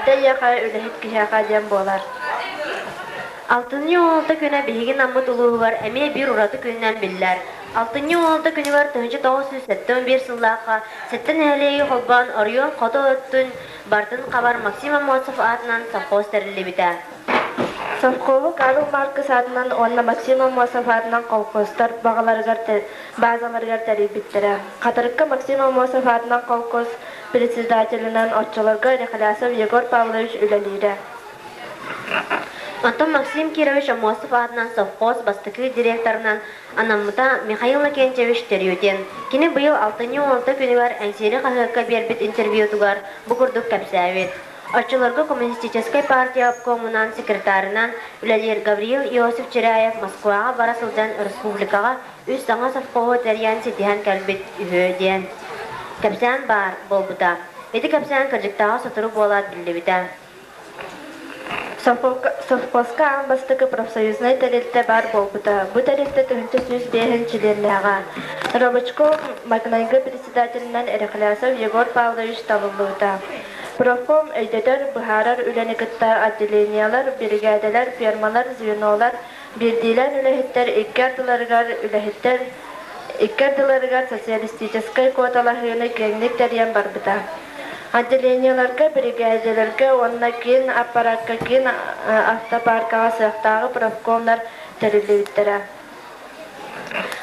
Ите яка үлехит кишака дем болар. Алтын юлда көне бейген аммыт улуы бар, әме бір ұраты күннен білдер. Алтын юлда көне бар 1971 сыллаққа, сәттін әлеге қолбан Орион қоты өттін бартын қабар Максим Амосов атынан совхоз тәрілі біті. Совхозы Карл Маркс атынан онна Максим Амосов атынан колхозтар базаларгар тәріп біттірі. Қатырыққа Максим Амосов атынан колхоз председателінен отчыларға Рехалясов Егор Павлович үлелері. Антон Максим Кирович Амосов атынан совхоз бастықы директорынан анамыта Михаил Лакентьевич Терютен. Кені бұйыл 6-10 күні бар әңсері қағыққа бербет интервью тугар бұқырдық кәпсәвет. Отчыларға Коммунистической партия обкомынан секретарынан үлелер Гавриил Иосиф Черяев Москваға барасылдан республикаға үз саңа совхозы тәриян сетіған кәлбет үйеден. Кәпсән бар бол бұта. Еті кәпсән кіржіктаға сотыру болады білді біта. Совхозка амбастыкы профсоюзный тәрелті бар болбыта. Бұ тәрелті түхінті сөз бейхін чилерліға. Рабочков Магнайгы председателінен Рехалясов Егор Павлович табылуыта. Профком өйдетер бұхарар үленікіттар отделениялар, бригаделер, фермалар, звенолар, бердейлер үләхеттер, иккерділергер социалистическай квоталахыны кеңнік тәрен барбыта. Отделенияларға, бригаделерге, онна кейін аппаратқа кейін автопаркаға сықтағы профкомлар тәрелі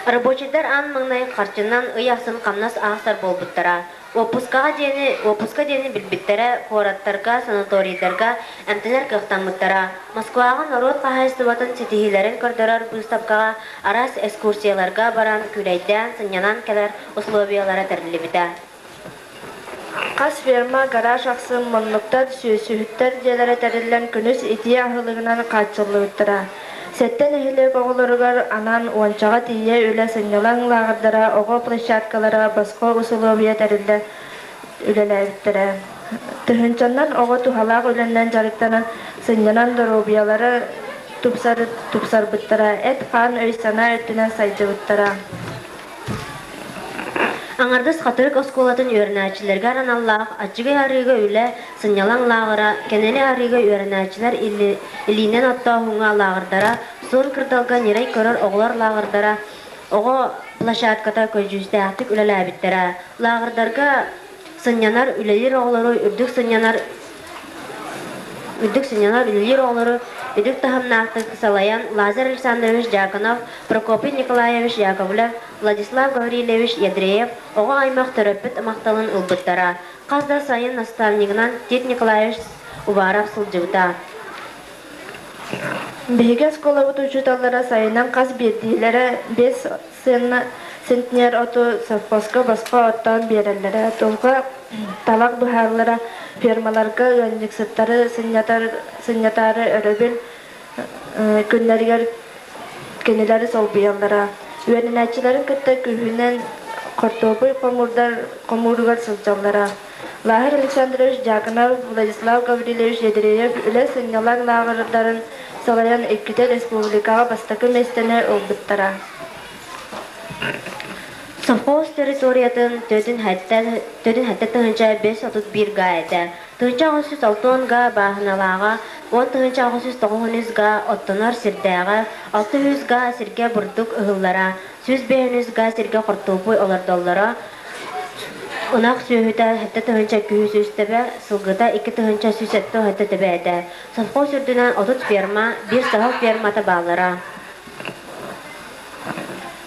Рабочидар ан маңнай қарчынан ұяқсын қамнас ағыстар болбыттара. Опуска дені білбіттері қораттарға, санаториydарға, әмтілер қықтамыттара. Москваға народ қағайыстыватын сетихилерін көрдірар бұстапқаға арас экскурсияларға баран күлейден сынянан кәлер условиялары тәрілі біті. Қас ферма, гараж ақсын, мұнлықтар, сүйіттер делері тәрілен күніс итие ағылығынан қатшылы өттіра. Сәттен эхилек оғылырығар анан уанчаға тие үлі сыңнылан лағырдыра, оғы площадкалара басқа условия тәрілді үлеләйттірі. Түхінчаннан оғы тухалақ үліннен жарықтанан сыңнынан дұрубиялары тупсар бұттыра, әт қан өйсана өттінен сайды бұттыра. Аңардыс қатырық осколатын өрінәчілерге араналлақ, ачығы арыға үлі сынялан лағыра, кәнелі арыға өрінәчілер илінен оттауыңа лағырдара, сон кырдалға нерей көрір оғылар лағырдара, оғы площадката көжүзді ақтық үлілі әбіттера. Лағырдарға сынянар үлелер оғылары, үрдік сынянар үлелер оғылары, Идук тахамнақтық салаян Лазар Александрович Дьяконов, Прокопий Николаевич Яковлев, Владислав Гаврилевич Ядреев, оға аймақ төрөппіт мақталын ұлбыттара. Қазда сайын наставнигынан Тит Николаевич Уваров сылжыбыта. Бейге сколабыт учуталара сайынан қаз бердейлері 5 центнер оту совхозға басқа оттан берелері. Толға талақ бұхарлары фермаларға өндіксіттары сынятары өрөбіл күнлергер кенелері сол бұялдара. Үйенінәтчілерін күтті күхінен қортобы қомурғар сылжалдара. Лахир Александрович Дьяконов, Владислав Гаврилевич Ядреев үлі сынялар лағырдарын салаян еккіте республикаға бастықы местені олбыттара. Совхоз территориятын төтін хәтті тұхынча 531 га әді. Тұхынча 606 га бағыналаға, 10 тұхынча 609 га оттонар сирдәға, 600 га сирге бұрдық ұғыллара, 100 га сирге қортопой олардоллара, Унақ сүйіті хәтті тұхынча 200 тәбі, сылғыта 2 тұхынча 170 хәтті тәбі әді. Совхоз үрдінен 30 ферма, 1 сағыл фермата бағлара.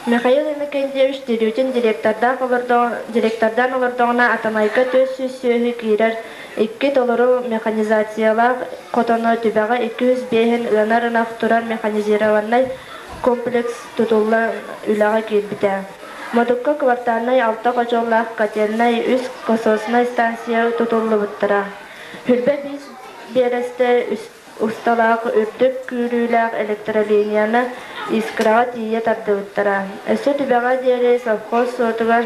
Михаил Иннокентьевич Терютин директордан олырдоғына атамайка 400 сүйі кейрер 2 толыру механизациялар қотоны түбәға 205 ұянарынақ тұрар механизированный комплекс тұтулы үліға келбіті. Модукка квартальный 6 қочоллақ катернай үз кососной станция тұтулы бұттыра. Хүрбе біз бересті ұсталақ үрдік күріләқ электролинияны искыраға тие тарды бұттыра. Өсі түбәға дейірі совхоз сотығар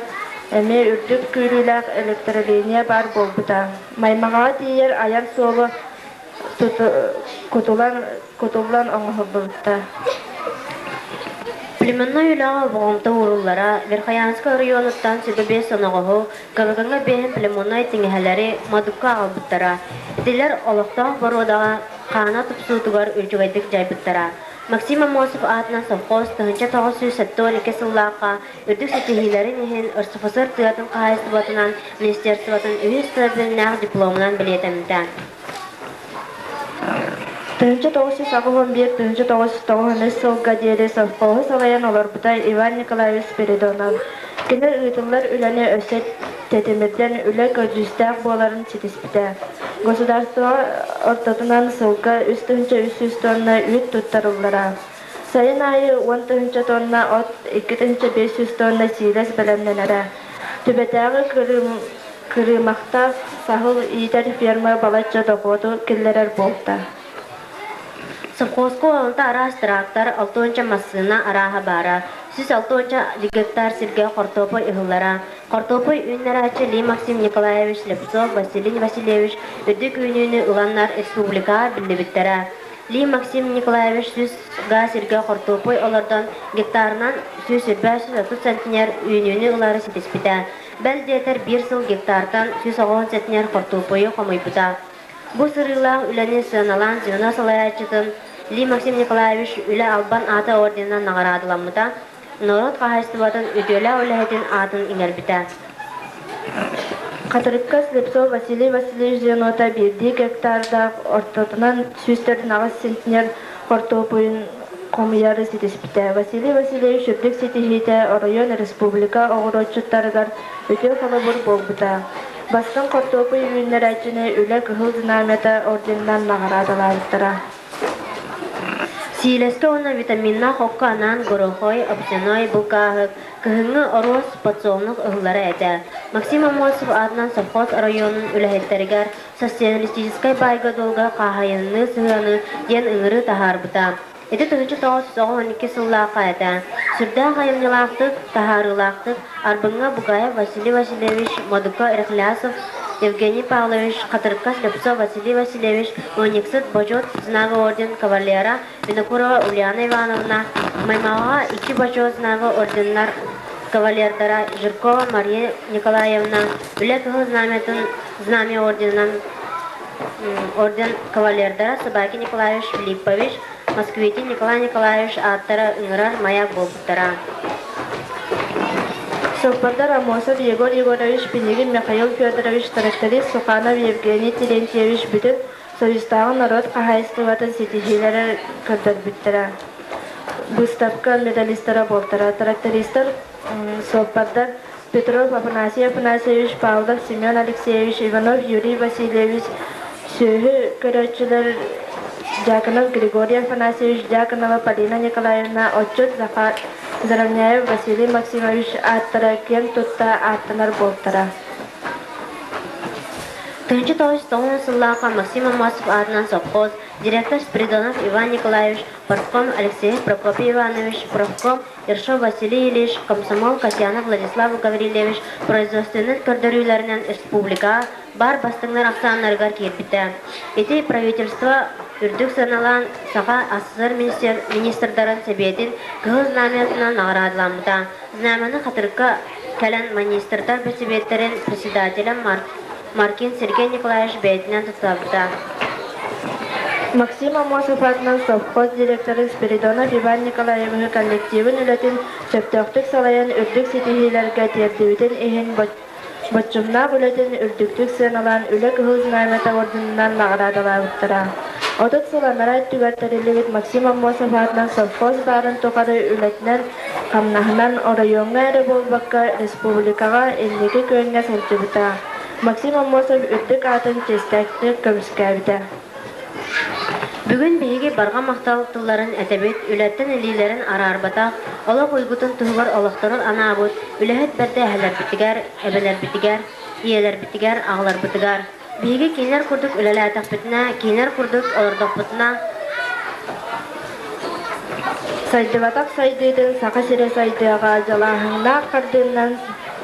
әме үрдік күріләқ электролиния бар бол бұта. Маймаға дейір аян солы құтылан оңғы бұлтта. Племенной үліға бұғымты ұрулара, Верхоянска районыттан сөбі бес сонағығы, Калығыңа бейін племенной теңгелері мадукка албыттара. Итилер олохтоох боруодаға қаана тупсуутугар үржүгайдык жайбыттара. Максим Амосов атынан совхоз тыгынча 912 сыллааққа үрдік сетихилерин ихин ырсыфысыр тыатын қайыстыбатынан министерствотын үйіз тырбілнәғ дипломынан білетемді. Тыгынча 991, тыгынча 993 сылга диэри совхозы салайан оларбыта Иван Николаевич Спиридонов. Кені ыйтылар үләне өсет тетемерден үлә көджүстәк боларын сетиспіті. Государство ортотунан сылга 300 тонна үйт туттарылдара. Сайын айы 10 тонна от, 2500 тонна сирес бәлемненері. Түбетәғы кырымақта сахыл ийтер ферма балача доғоду келлерер болта. Совхозко олта арас трактор 6 массына араха бара. Сіз 6 гектар сирге Кортопой ыгыллара. Кортопой үйнәрәчі Ли Максим Николаевич Лепцов, Василий Васильевич үрдік үйнүні ұланнар республика білдебіттері. Ли Максим Николаевич сүз га сирге Кортопой олардан гектарынан 530 центнер үйнүні ұлары сетеспіті. Бәл детер 1 сыл гектардан 110 центнер Кортопойы қомайбыта. Бу сырылаң үләне сыналан звено салаячытын Ли Максим Николаевич үлә албан ата орденынан нағарадыламыда, Норот қағайстыбатын өтөлі үләхетін атын иңербіті. Қатырыккас Лепцов Василий Васильевич звенота 1 гектарда ортотунан 109 центнер Кортопойын комуяры сетеспіті. Василий Васильевич үрдік сетихейті район республика оғырочыттарыгар өте қалабыр болбыта. Басқан Кортопой үйінер әчіне үлі кығыл динамета орденнан нағарадыларыттыра. Сийлеске оны витаминна хокка анан горохой, опсеной, булкахык, кыһыңы орос подсолнук ыһыллары әтә. Максим Амосов атынан совхоз районын үләһеттеригер социалистическай байга долга кахайынны сыганы ден ыңыры тахарбыта. Эти 1912 сыллааққа әтә. Сүрдә хайымнылақтык, тахарылақтык, арбыңа Бугаев Василий Васильевич, Модука Ирхлясов, Евгений Павлович, Қатыркас Лепцов Василий Васильевич, Мониксыт Бочот, Знага орден кавалера, Винокурова Ульяна Ивановна, Маймауға 2 Бочот Знага орденнар кавалердара, Жиркова Мария Николаевна, Үләкіғыл знамя орденнан орден кавалердара, Собаки Николаевич Филиппович, Москвитин Николай Николаевич аттара ыңырар маяк болбуттара. Совпадар Амосов Егор Егорович Пенегин Михаил Федорович тракторист Суханов Евгений Терентьевич бүтін Союзтағы народ қағайыстыватын сетихилері кірдірбіттіра. Выставка медалистера болтара. Трактористер Совпадар Петров Афанасий Афанасьевич, Павлов Семен Алексеевич, Иванов Юрий Васильевич, Сүйі көрөтчілер Дьяконов Григорий Афанасьевич, Дьяконова Полина Николаевна, Отчет Заровняев Василий Максимович аттара кен тутта аттанар болтара. 1990 сыллааққа Максим Амосов атынан совхоз, директор Спиридонов Иван Николаевич, портком Алексей Прокопий Иванович, профком Ершов Василий Ильич, комсомол Касьянов Владислав Гаврилевич, производственный көрдөрүлерінен республика бар бастыңнар ақсанларғар кербіті. Эти правительство үрдік саналан саға АССР министрдарын себетін кығыл знаметінен нағырадыламыда. Знамені қатырыққа кәлін министрдар бәсебеттерін председателем Маркин Сергей Николаевич бәйтінен тұтабыда. Максим Амосов атынан совхоз директоры Спиридонов Иван Николаевич коллективін үлетін сөптөктік салайын үрдік сетихилерге тердеуітін ехін бачымнақ үлетін үрдіктік сыналан үлі кығыл знамета ордынынан нағырадылауыттыра. Отут сыланара түгәртәрелігіт Максим Амосов атынан совхоз барын тоқары үлетінен қамнағынан орайонға әрі болбаққа республикаға 52 көнге сәлтібіта. Максим Амосов үрдік атын честәкті көміскәбіті. Бүгін бейге барға мақталықтыларын әтәбет үләттен әлилерін арарбатақ, олақ ұйгутын тұғығыр олақтырыл ана абыт, үләхет бәрді әхәлер бітігер, әбәлер бітігер, иелер бітігер, ағылар бітігер. Бейге кейнер күрдік үләлі әтақ бітіне, кейнер күрдік олардық бітіне. Сайдыватақ сайдыдың сақа сире сайдыға жалағыңна қардыңнан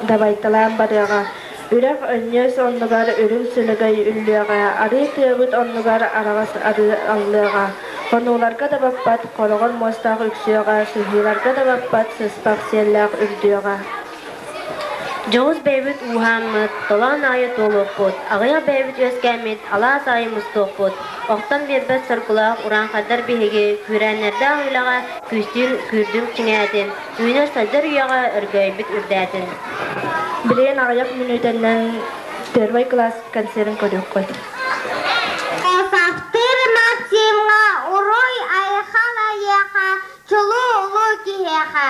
дабайтылан барыға. Үрәк өннес оннугар үрім сүлігай үлліға, ары түйебіт оннугар арағас ары аллыға. Қонуыларға да баппат, қорығын мостақ үксіға, сүхиларға да баппат, сыспақ селләқ үрдіға. Жоғыз бәйбіт ұғамыд, толан айы толықпыд, ағыя бәйбіт өскәмет, ала сайы мұстоқпыд. Оқтан бербет сырқылақ, уран қадар бейге, күрәнерді ағылаға күстін күрдің чіңәдін, үйіне сазыр ұяға үргәйбіт үрдәдін. Білейін ағаяқ мүнөйтәннен первый класс концерін көріп қой. Саптыр Максимға урой айхала еха, чулу улу киеха.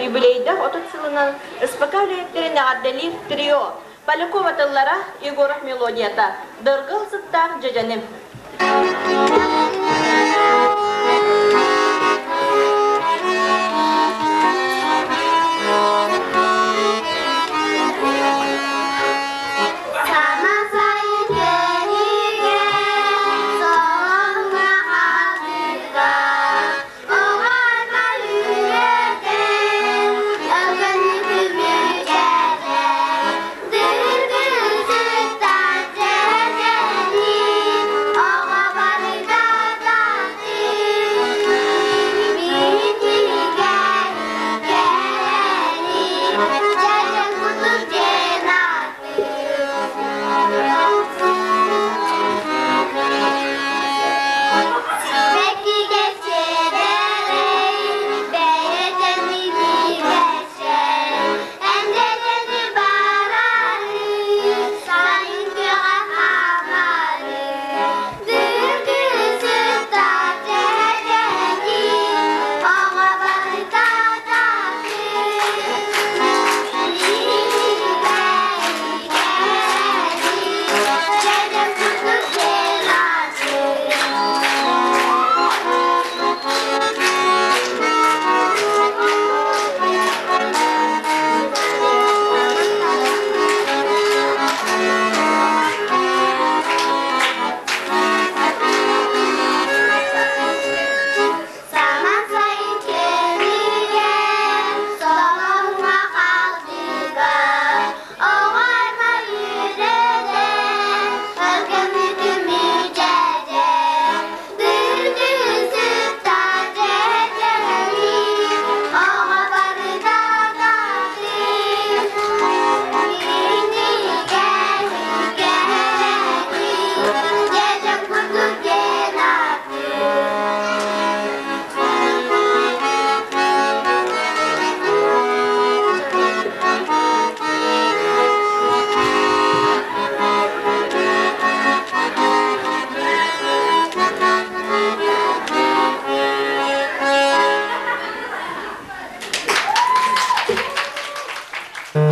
Юбилейда 30 сылынан испокавлиеттерин ағаддалив трио Полякова тыллара Егоров мелодията Дыргыл сыттақ жажаным. Bye.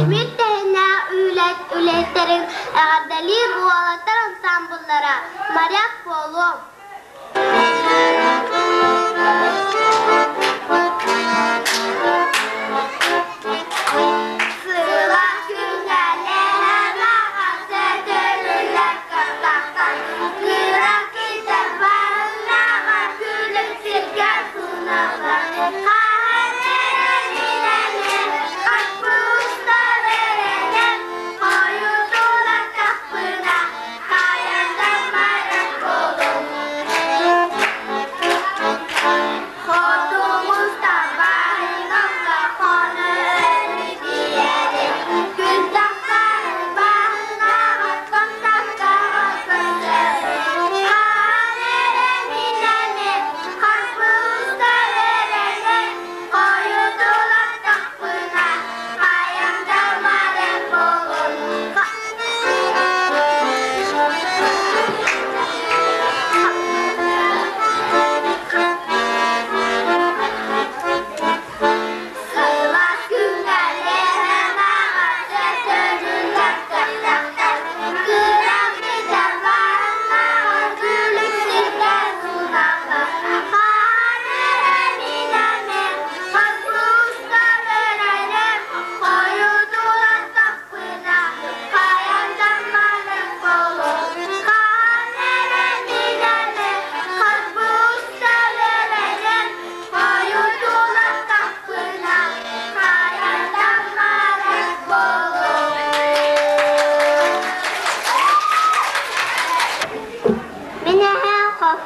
Müttehine ületlerin ağadali ruhalatlar ansambullara. Maryak Bolum.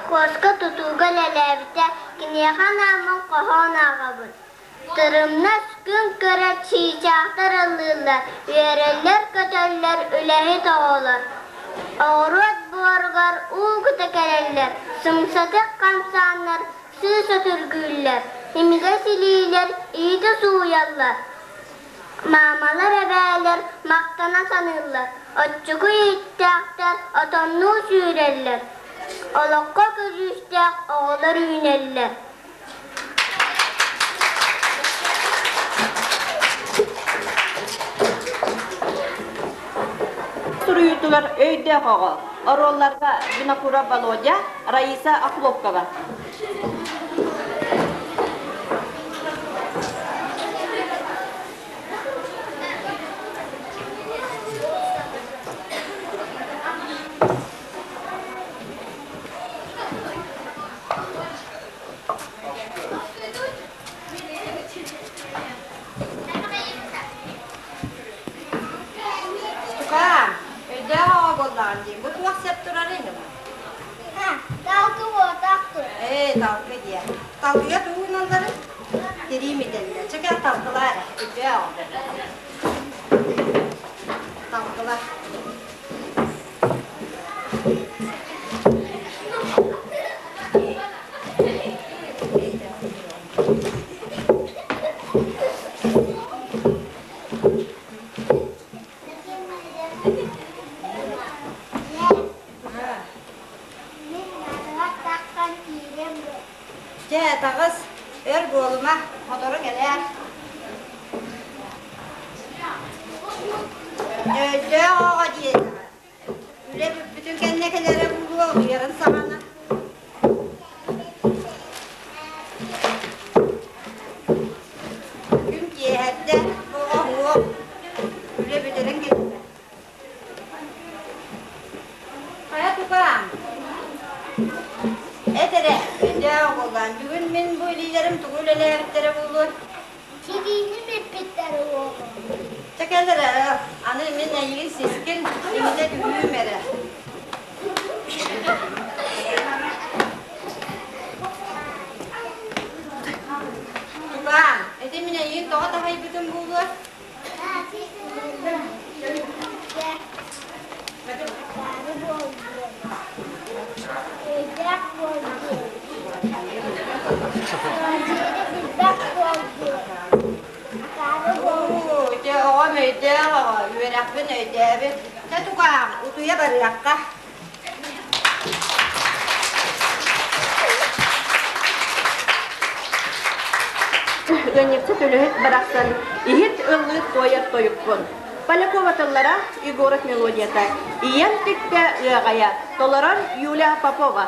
Koska tutuga lelevde kinehan amın kohon ağabın. Tırımnas gün kıra çiğcaklar alırlar. Üyereller kötüller ülehi doğular. Ağrıt buargar uğu tekereller. Sımsatık kamsanlar sığ sötürgüller. Himide sililer iyice suuyallar. Mamalar ebeler maktana sanırlar. Otçuku yiğittaklar otonluğu sürerler. Olakka gözüstek oğlar üyneller. Suruyutular öyde kağı. Orollarga Binakura Volodya, Raisa Akhlovkova. Bu tuak septurar ini mah. Talkı o taktı. Talkı dia. Talkıya tuğun onları. Diri mi derler? Çeker talkılar. Güzel. Talkılar. Tağız, boluma motoru gelir. Öyle ağa diye. Öyle bütün kendine kelere buluyor yarın sahana. Gün cihette bu öyle bütün gitti. Hayat ukan. Etere, benda olan bugün men bu liderim tuğuleler tere bulur. Çiğdini mi pitleri o? Çekelere, anı men neyi siskin, imide düğümere. Tukan, ete neyi doğa daha iyi bütün bulur. Öde, yürekten öde. Ne tukang, utuya berlakah. гынныксы төлөһүт барахсан ихит ыллыт тояр тойуппун. Полякова тыллара Егоров мелодията. Иен тикте ыагая. Толоран Юлия Попова.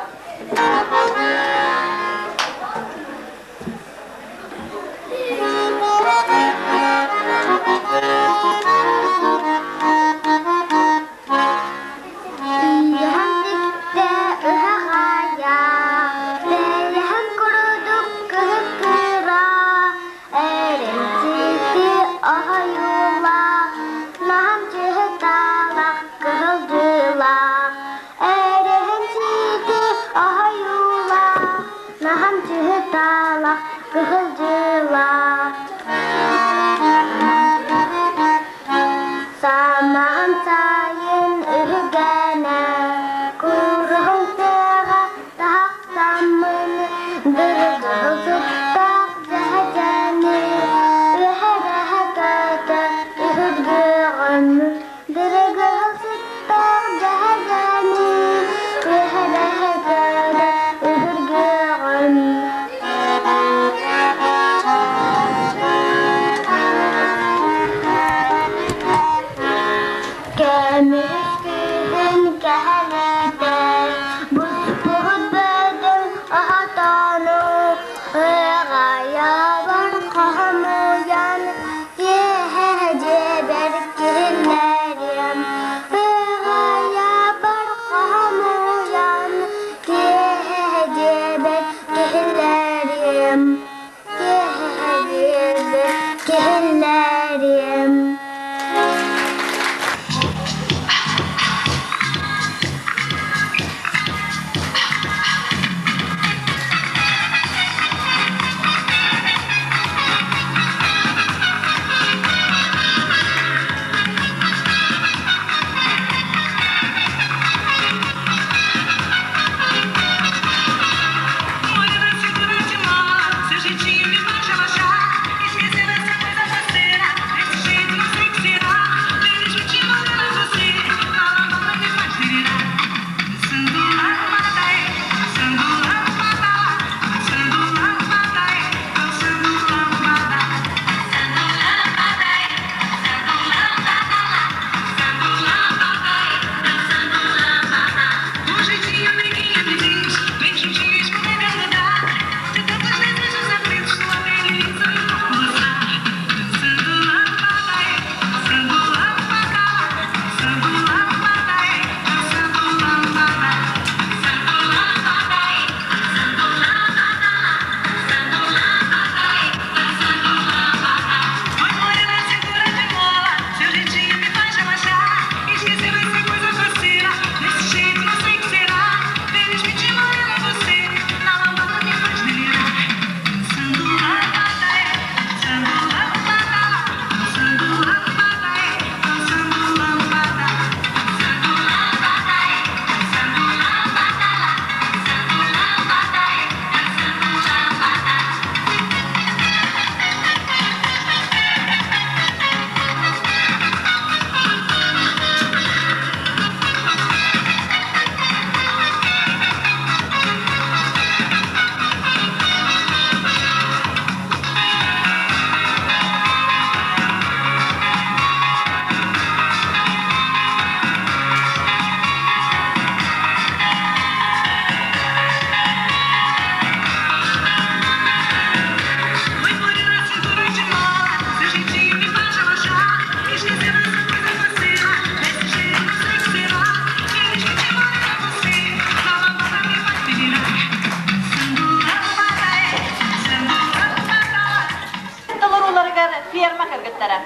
Ферма кыргыттара.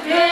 Yeah.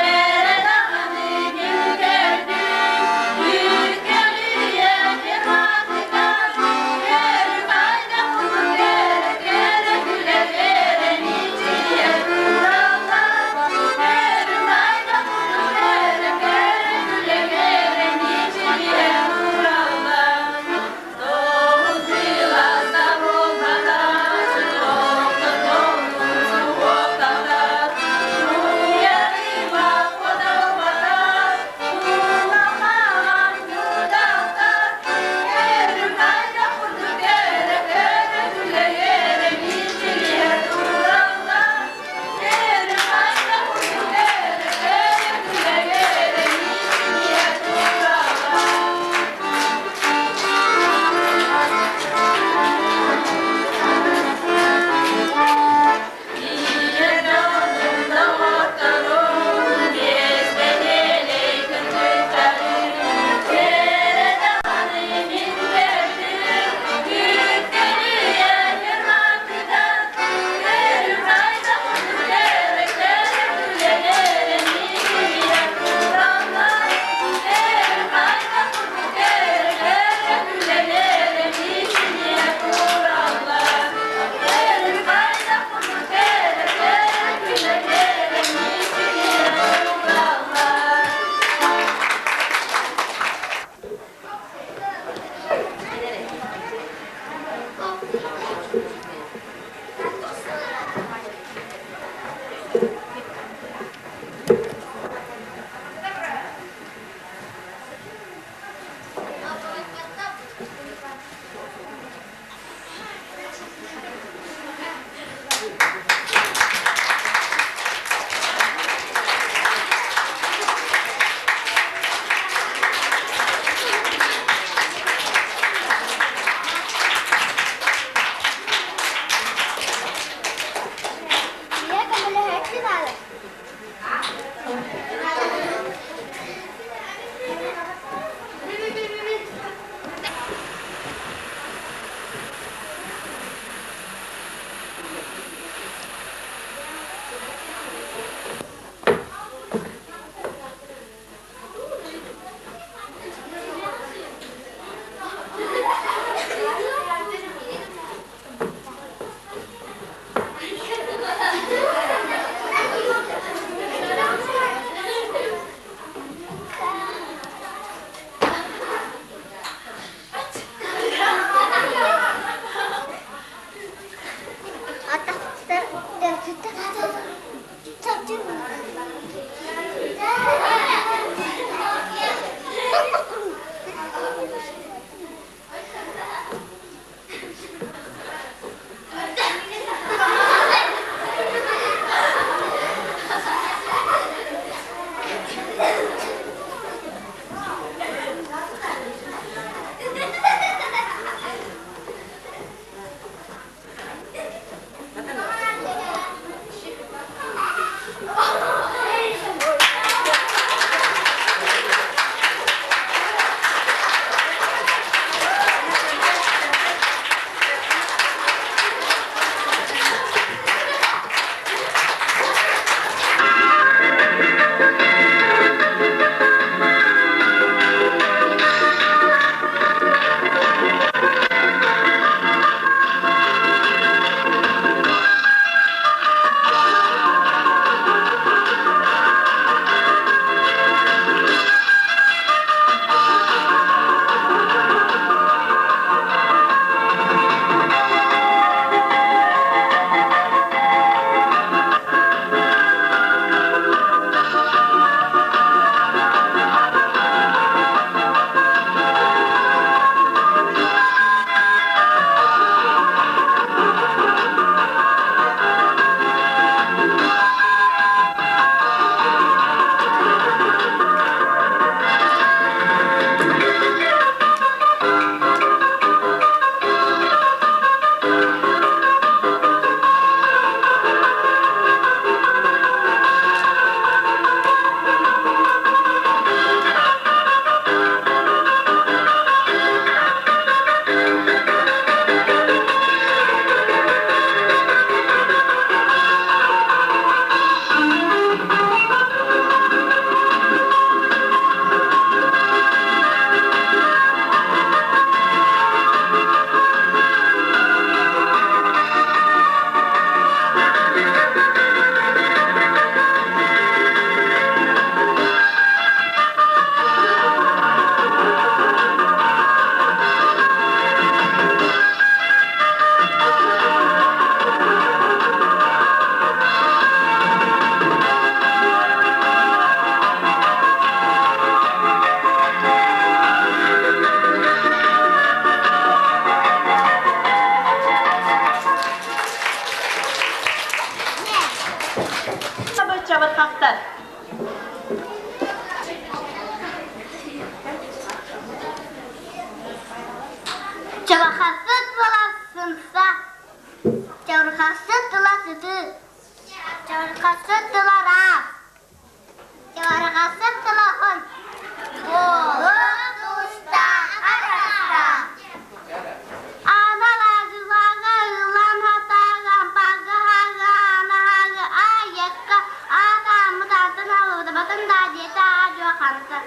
batın da diyete ağacı kanta.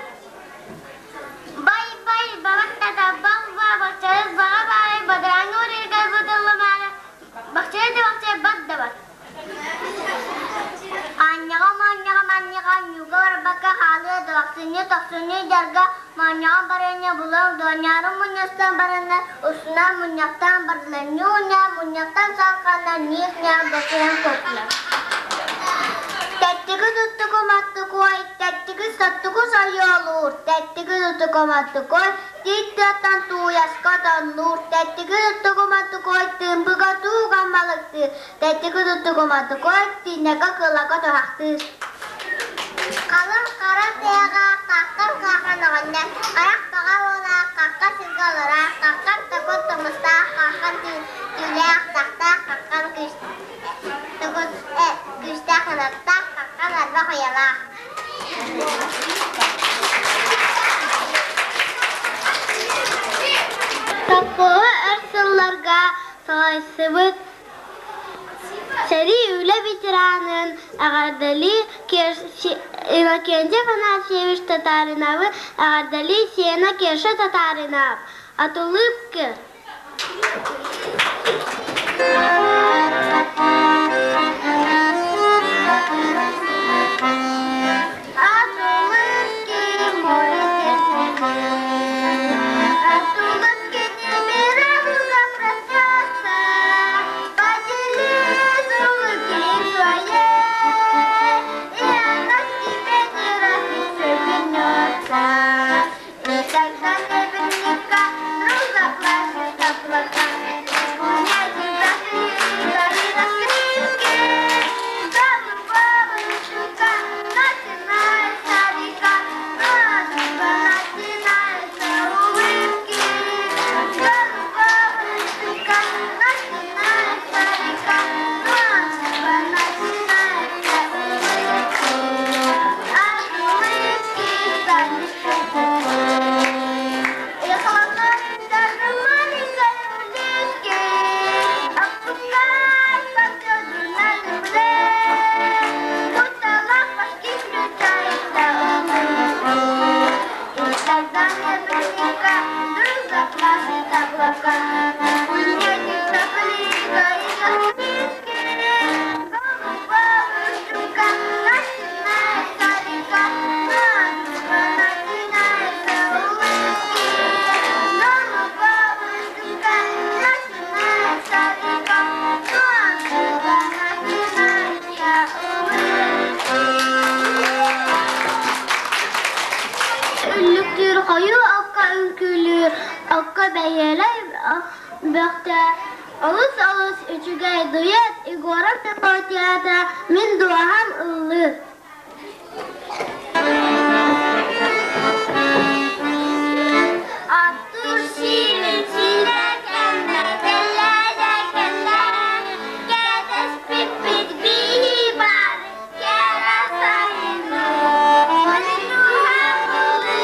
Bay babak tata bal bakçayız bağa bay badranı oraya gel budalım ana. Bakçayız da bakçayız bad da bad. Annyağa yugar baka halı toksini darga manyağa baranya bulan donyarı munyastan barana usuna munyaktan barlanyunya munyaktan salkana niyaknya bakyan kokla. Tettiku tuttuku mattuku ay tettiku sattuku sayolur tettiku tuttuku mattuku ay tittatan tuuyaskatan lur tettiku tuttuku mattuku ay tımbuga tuugan malıktı tettiku tuttuku mattuku ay tinneka kılaka tohaktı. Kalım kara teyaga kakkar kakanağında ayak taga ola kakkar silgalara kakkar takut tımısta kakkar tüleyak takta kakkar güçte kılıkta kakkar arba koyala. Tapığı ersıllarga sağısıbıt Seri üle bitiranın ağardali kence fana seviş tatarınavı ağardali siyena kerşe tatarınav. Atılıp ki. Akka beyelay bakta alus üçügay duyat igora tepatiyata min duaham ıllı. Attur şirin çile kemme kellede kelle kedes pipit bihi bar kera sayinu min duaham ıllı.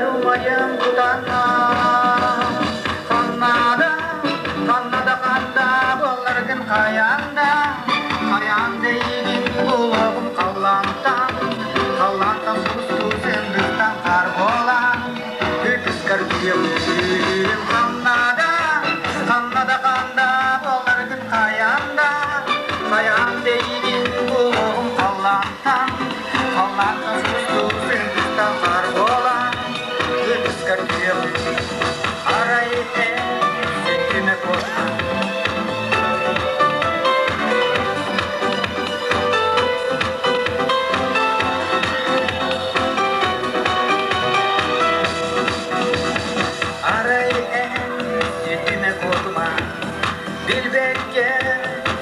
umayım tutana Kannada kanda bollargın kayanda Kayanda yigin bulağım kallantan Kallantan sustu sendistan kar bolan Hütüs kargiyim Kannada kanda bollargın kayanda Kayanda yigin bulağım kallantan Kallantan sustu sendistan kar bolan Hütüs kargiyim Arayite sekime koşan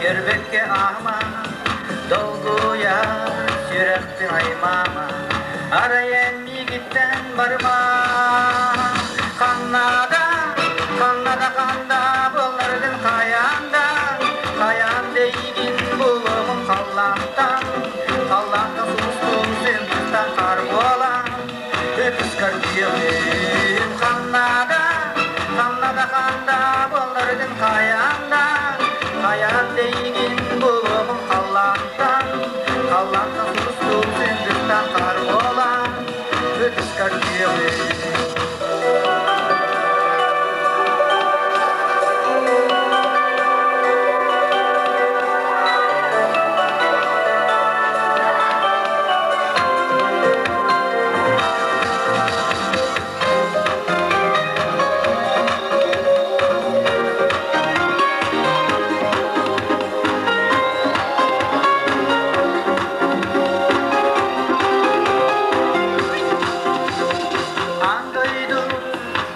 Kerbekke ahma dolguya sürekli aymama arayan yigitten barma kannada kanda bollargın kayanda yigin bulağım kallantan sustum sendistan kar bolan öpüs kargiyim kannada kanda bollargın kayanda yigin bulağım kallantan sustum sendistan kar bolan öpüs kargiyim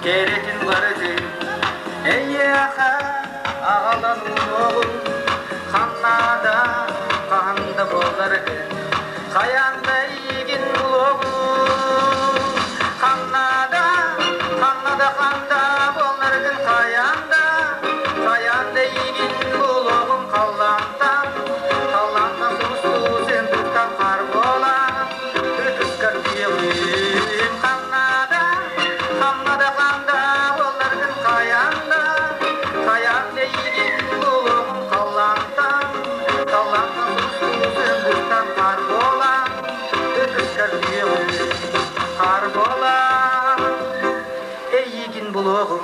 Keretin vardı Eyyaha ağalan oğul Kannada bolardı Kayanda yigin oğul Kannada bolardı Kayanda yigin oğul kallantan sustu sendistan kar bolan Ötüs kargiyim Kannada bollargın kayanda yigin bulağım kallantan sustu sendistan kar bolan ötüs kargiyim kar bolan ey yigin bulağım